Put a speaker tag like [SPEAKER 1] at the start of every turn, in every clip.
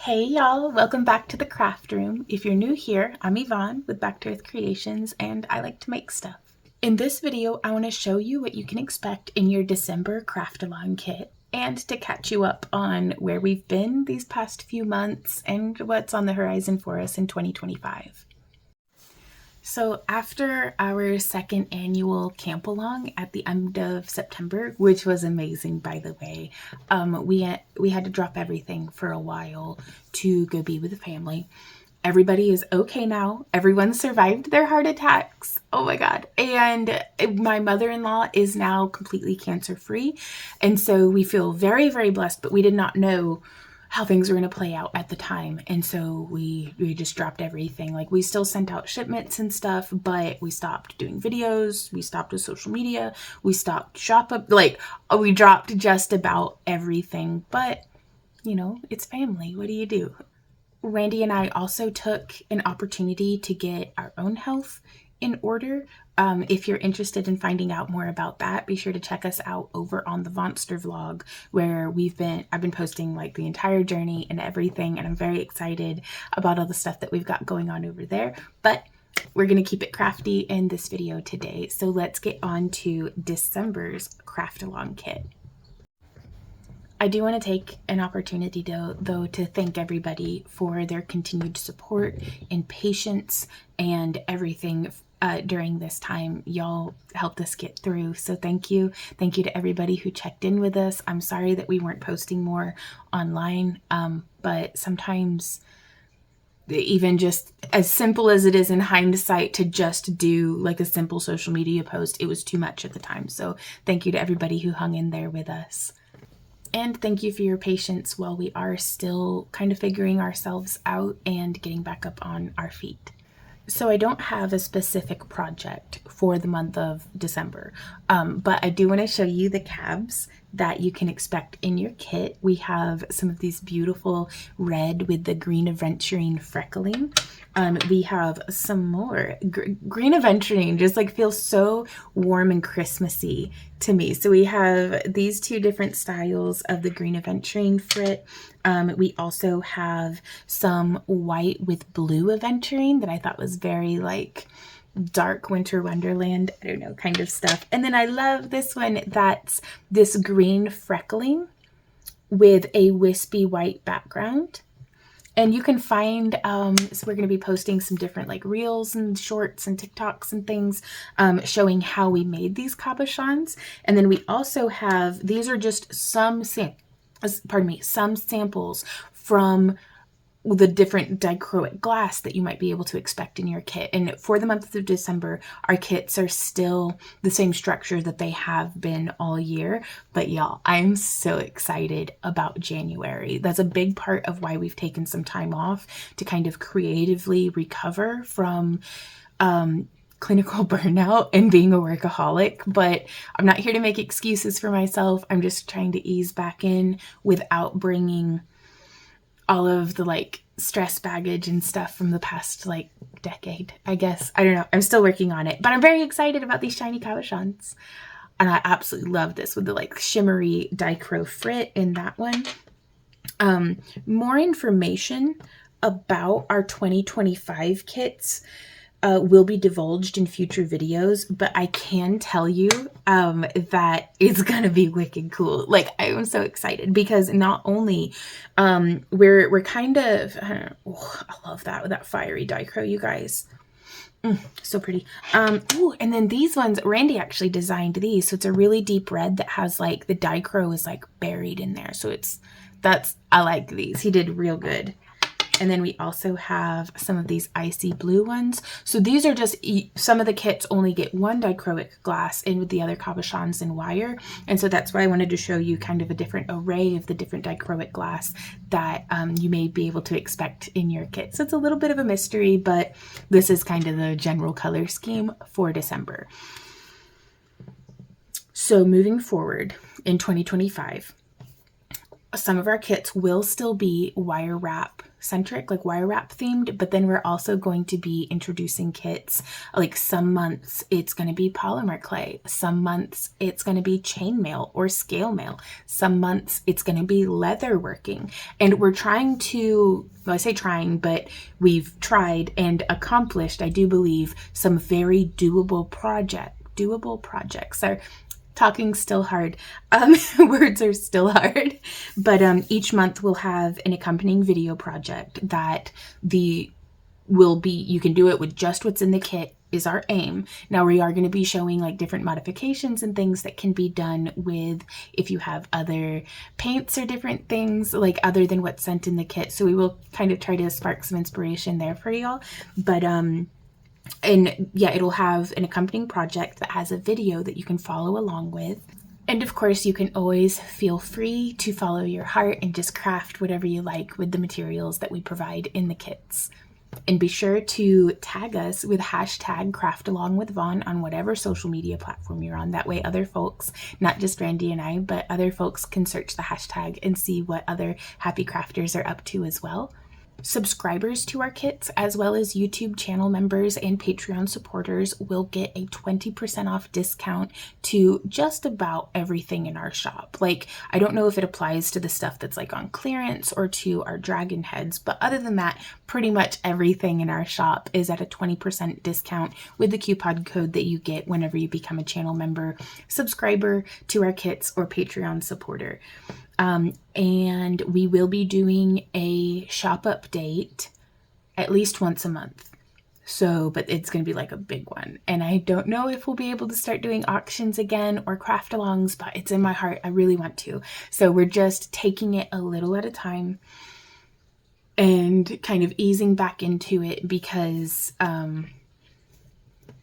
[SPEAKER 1] Hey y'all, welcome back to the craft room. If you're new here, I'm Yvonne with Back to Earth Creations and I like to make stuff. In this video, I want to show you what you can expect in your December craft along kit and to catch you up on where we've been these past few months and what's on the horizon for us in 2025. So after our second annual camp along at the end of September, which was amazing by the way, we had to drop everything for a while to go be with the family. Everybody is okay now. Everyone survived their heart attacks. Oh my God. And my mother-in-law is now completely cancer-free. And so we feel very, very blessed, but we did not know how things were going to play out at the time. And so we just dropped everything. Like, we still sent out shipments and stuff, but we stopped doing videos. We stopped with social media. We stopped we dropped just about everything. But, you know, it's family. What do you do? Randy and I also took an opportunity to get our own health in order. If you're interested in finding out more about that, be sure to check us out over on the Vonster vlog, where I've been posting like the entire journey and everything, and I'm very excited about all the stuff that we've got going on over there. But we're going to keep it crafty in this video today. So let's get on to December's craft along kit. I do want to take an opportunity though to thank everybody for their continued support and patience and everything during this time. Y'all helped us get through, so thank you. Thank you to everybody who checked in with us. I'm sorry that we weren't posting more online, but sometimes even just as simple as it is in hindsight to just do like a simple social media post, it was too much at the time. So thank you to everybody who hung in there with us. And thank you for your patience while we are still kind of figuring ourselves out and getting back up on our feet. So I don't have a specific project for the month of December, but I do want to show you the cabs that you can expect in your kit. We have some of these beautiful red with the green aventurine freckling. We have some more green aventurine, just like feels so warm and Christmassy to me. So we have these two different styles of the green aventurine frit. We also have some white with blue aventurine that I thought was very like dark winter wonderland, I don't know, kind of stuff. And then I love this one that's this green freckling with a wispy white background. And you can find, so we're going to be posting some different like reels and shorts and TikToks and things showing how we made these cabochons. And then we also have, these are just some samples from the different dichroic glass that you might be able to expect in your kit. And for the month of December, our kits are still the same structure that they have been all year. But y'all, I'm so excited about January. That's a big part of why we've taken some time off to kind of creatively recover from clinical burnout and being a workaholic. But I'm not here to make excuses for myself. I'm just trying to ease back in without bringing all of the like stress baggage and stuff from the past like decade, I guess. I don't know. I'm still working on it, but I'm very excited about these shiny cabochons. And I absolutely love this with the like shimmery dichro frit in that one. More information about our 2025 kits will be divulged in future videos, but I can tell you that it's gonna be wicked cool. Like, I am so excited because not only we're kind of, I love that fiery dichro, you guys. So pretty. Oh, and then these ones, Randy actually designed these, so it's a really deep red that has like the dichro is like buried in there. So I like these. He did real good. And then we also have some of these icy blue ones. So these are just, some of the kits only get one dichroic glass in with the other cabochons in wire. And so that's why I wanted to show you kind of a different array of the different dichroic glass that you may be able to expect in your kit. So it's a little bit of a mystery, but this is kind of the general color scheme for December. So moving forward in 2025, some of our kits will still be wire wrap centric, like wire wrap themed, but then we're also going to be introducing kits. Like some months it's going to be polymer clay, some months it's going to be chainmail or scale mail, some months it's going to be leather working. And we're trying to, well, I say trying, but we've tried and accomplished, I do believe, some very doable projects. Talking's still hard. Words are still hard. But each month we'll have an accompanying video project that you can do it with just what's in the kit is our aim. Now we are going to be showing like different modifications and things that can be done with if you have other paints or different things like other than what's sent in the kit. So we will kind of try to spark some inspiration there for y'all. But and yeah, it'll have an accompanying project that has a video that you can follow along with. And of course, you can always feel free to follow your heart and just craft whatever you like with the materials that we provide in the kits. And be sure to tag us with hashtag craftalongwithvon on whatever social media platform you're on. That way other folks, not just Randy and I, but other folks can search the hashtag and see what other happy crafters are up to as well. Subscribers to our kits, as well as YouTube channel members and Patreon supporters, will get a 20% off discount to just about everything in our shop. Like, I don't know if it applies to the stuff that's like on clearance or to our dragon heads, but other than that, pretty much everything in our shop is at a 20% discount with the coupon code that you get whenever you become a channel member, subscriber to our kits, or Patreon supporter. And we will be doing a shop update at least once a month. So, but it's going to be like a big one. And I don't know if we'll be able to start doing auctions again or craft alongs, but it's in my heart. I really want to. So we're just taking it a little at a time and kind of easing back into it because,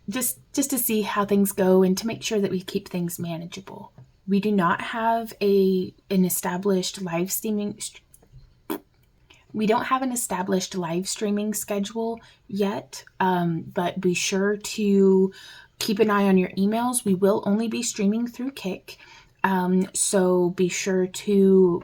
[SPEAKER 1] just to see how things go and to make sure that we keep things manageable. We do not have an established live streaming. We don't have an established live streaming schedule yet, but be sure to keep an eye on your emails. We will only be streaming through Kick. So be sure to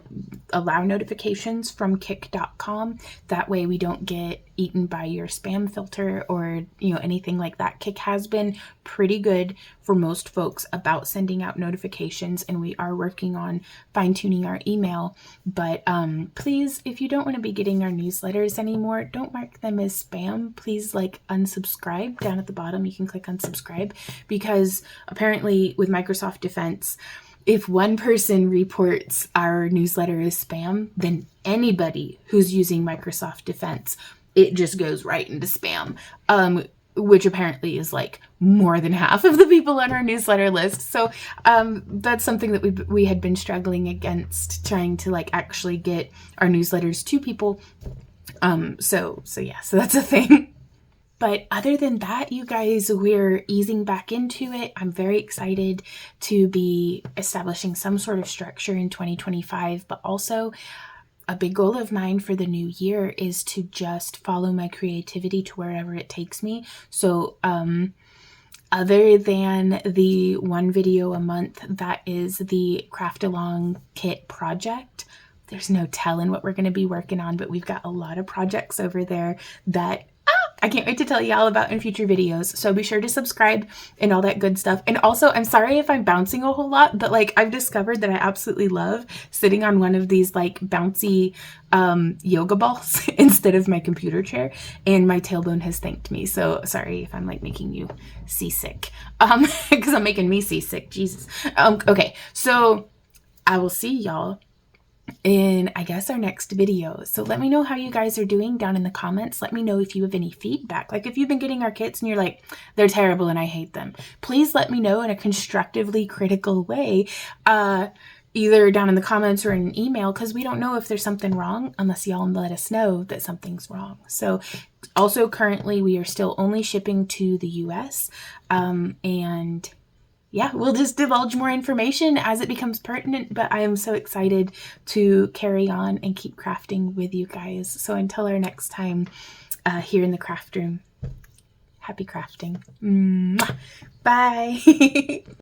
[SPEAKER 1] allow notifications from kick.com. That way we don't get eaten by your spam filter or, anything like that. Kick has been pretty good for most folks about sending out notifications, and we are working on fine-tuning our email. But please, if you don't want to be getting our newsletters anymore, don't mark them as spam. Please unsubscribe. Down at the bottom, you can click unsubscribe, because apparently with Microsoft Defense, if one person reports our newsletter as spam, then anybody who's using Microsoft Defense, it just goes right into spam, which apparently is more than half of the people on our newsletter list. So that's something that we had been struggling against, trying to actually get our newsletters to people. So that's a thing. But other than that, you guys, we're easing back into it. I'm very excited to be establishing some sort of structure in 2025, but also a big goal of mine for the new year is to just follow my creativity to wherever it takes me. So other than the one video a month that is the Craft Along Kit project, there's no telling what we're going to be working on, but we've got a lot of projects over there that I can't wait to tell you all about in future videos. So be sure to subscribe and all that good stuff. And also, I'm sorry if I'm bouncing a whole lot, but I've discovered that I absolutely love sitting on one of these bouncy yoga balls instead of my computer chair, and my tailbone has thanked me. So sorry if I'm making you seasick, because I'm making me seasick. Jesus. Okay, so I will see y'all in, I guess, our next video. So let me know how you guys are doing down in the comments. Let me know if you have any feedback. If you've been getting our kits and you're they're terrible and I hate them, please let me know in a constructively critical way, either down in the comments or in an email, because we don't know if there's something wrong unless y'all let us know that something's wrong. So also currently we are still only shipping to the US, and yeah, we'll just divulge more information as it becomes pertinent, but I am so excited to carry on and keep crafting with you guys. So until our next time here in the craft room, happy crafting. Mwah. Bye.